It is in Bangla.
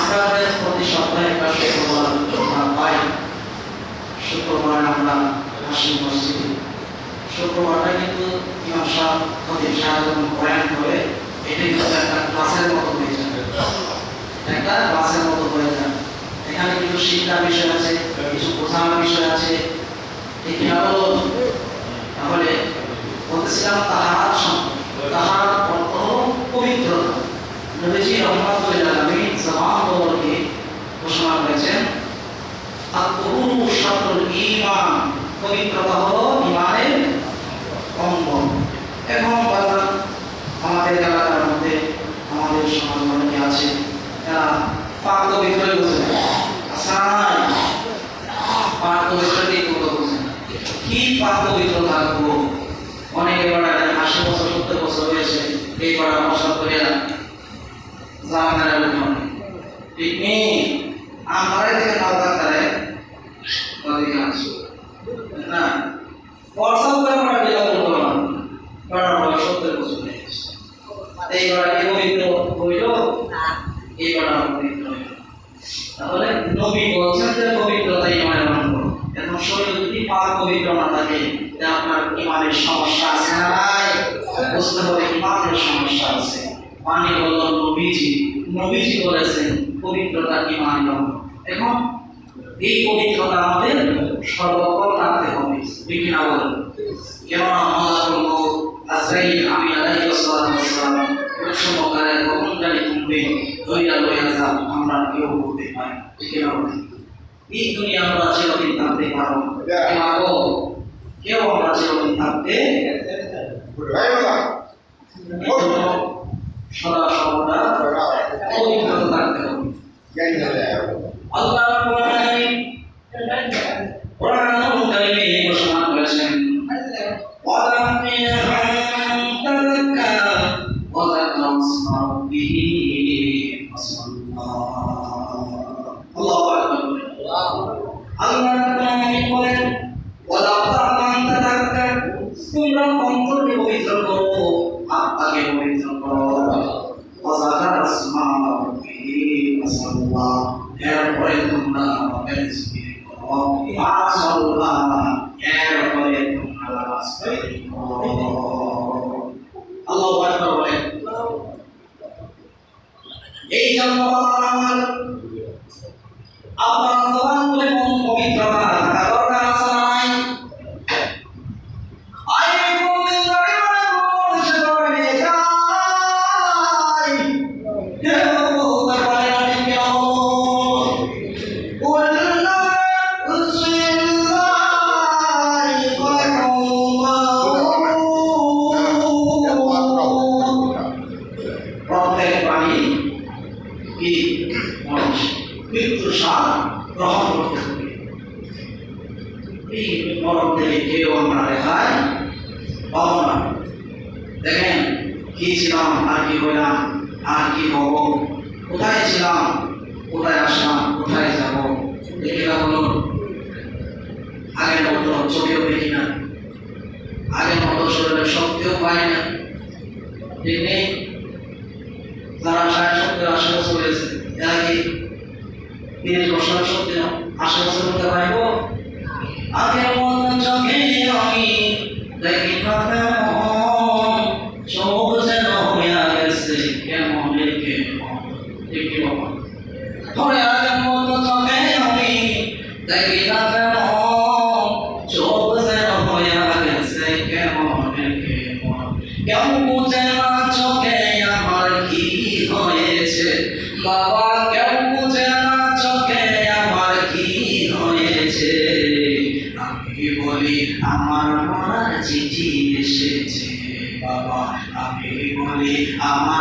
আপনাদের প্রতি সপ্তাহে একটা শুক্রবার আমরা পাই। শুক্রবার আমরা আসি মসজিদে। শুক্রবারটা কিন্তু ইমাম সাহেব খতিব সাহেব যখন বয়ান করে, এটা কিন্তু একটা ক্লাসের মতো হয়ে যায়, একটা ক্লাসের মতো হয়ে যায়। এখানে কিছু শিক্ষার বিষয় আছে, কিছু বোঝানোর বিষয় আছে, ঠিক না? তাহলে বলতেছিলাম তাহারাত সম্পর্কে। তাহারাত অর্থ পবিত্রতা। নবীজি রাহমাতুল্লাহ আলাইহি সাহাবাদেরকে ঘোষণা করেছেন, আত-তুহুরু শাতরুল ঈমান, পবিত্রতা হলো ঈমানের অঙ্গ। এখন বাবা আমাদের এলাকার মধ্যে আমাদের সমাজ অনেকে আছে যারা পাক পবিত্র বোঝে না। আসাই পাক পবিত্র কি করবো বোঝে না। কি পাক পবিত্র থাকবো? অনেকে বড় 80 বছর 70 বছর হয়েছে, এই বড় মশলা করে জামানের উঠোন ঠিক নেই। আমার থেকে নাও তাকারে ওদিকে আসো না, বর্ষা করে আমরা দিলাম উঠোন বড় বড় 70 বছর হয়েছে। এই বড় কি পবিত্র হইল না? এই বড় পবিত্র হইল। তাহলে নবী বলছেন যে পবিত্রতা ইমানের অঙ্গ। এখন শরীর যদি পাক পবিত্র না থাকে, আপনার ইমানের সমস্যা আছে না নাই? বুঝতে হবে ইমানের সমস্যা আছে। পানি হলো নবীজি বলেছেন পবিত্রতা ইমানের অঙ্গ। এখন এই পবিত্রতা আমাদের সর্বক্ষণ রাখতে হবে, ঠিক না বলেন? কেননা মালাকুল মউত আজরাইল আমি আলাইহিস সালাতু ওয়াস সালাম সমকালে কখন জানি তুমি দইয়া লইয়া যাও, আমরা কেউ বলতে পারি, ঠিক না বলেন? এই দুনিয়া আমরা চিরদিন থাকতে পারবো না, কেউ আমরা চিরদিন থাকতে সদা সর্বদা পবিত্রতা থাকতে হবে। আল্লাহ রাব্বুল আলামিন কোরআনুল কারীমে ঘোষণা করেছেন, ওয়ালা মিনহুম তাযাক্কা ওয়া যাকারা ইসমা রাব্বিহি আল্লাহু আকবার। আল্লাহ রাব্বুল আলামিন বলেন, ওয়ালা তামান তাযাক্কা, তোমরা অন্তরকে পবিত্র করো, আত্মাকে পবিত্র করো। ওয়া যাকারা ইসমা রাব্বিহি আল্লাহ, এরপরে তোমরা আমাদের জিকির করো। আল্লাহ, এরপরে তোমরা নামাজ পড়ো। আল্লাহু আকবার বলেন। এই জন্য আমার আপনার জবান বলে মন পবিত্রতা থাকা দরকার আছে না নাই? আয় মুমিন জানে মন সে করে যায়, কেউ বলতে পারে না ঠিক কেন? কুল্লু উসিল্লাই প্রত্যেক প্রাণী কি মানুষ মৃত্যুর স্বাদ গ্রহণ করতে হবে। এই মরণ থেকে কেউ আমরা রেহাই পাবো না। দেখেন কি ছিলাম আর কি হইলাম আর কি হব, কোথায় ছিলাম কোথায় আসলাম কোথায় যাব, দেখে বলুন। আগের মতো চোখেও দেখি না, আগের মতো শরীরের শক্তিও পাই না, ঠিক নেই? যারা 60-70-80 বছর হয়েছে এরা কি 30 বছর সত্যি 80 বছর হতে পারব? আগের মতো চোখে আমি দেখি না কেমন, চোখ যেন হইয়া গেছে কেমন কেমন, ঠিক কি বাবা? ধরে আগের মতো চোখে আমি দেখি না কেমন, চোখ যেন হইয়া গেছে কেমন কেমন, কেমন বুঝে না চোখে আমার কি হয়েছে বাবা, কেউ বুঝে না চোখে আমার কি হয়েছে। আমি বলি আমার মরার চিঠি এসেছে বাবা, আমি বলি আমার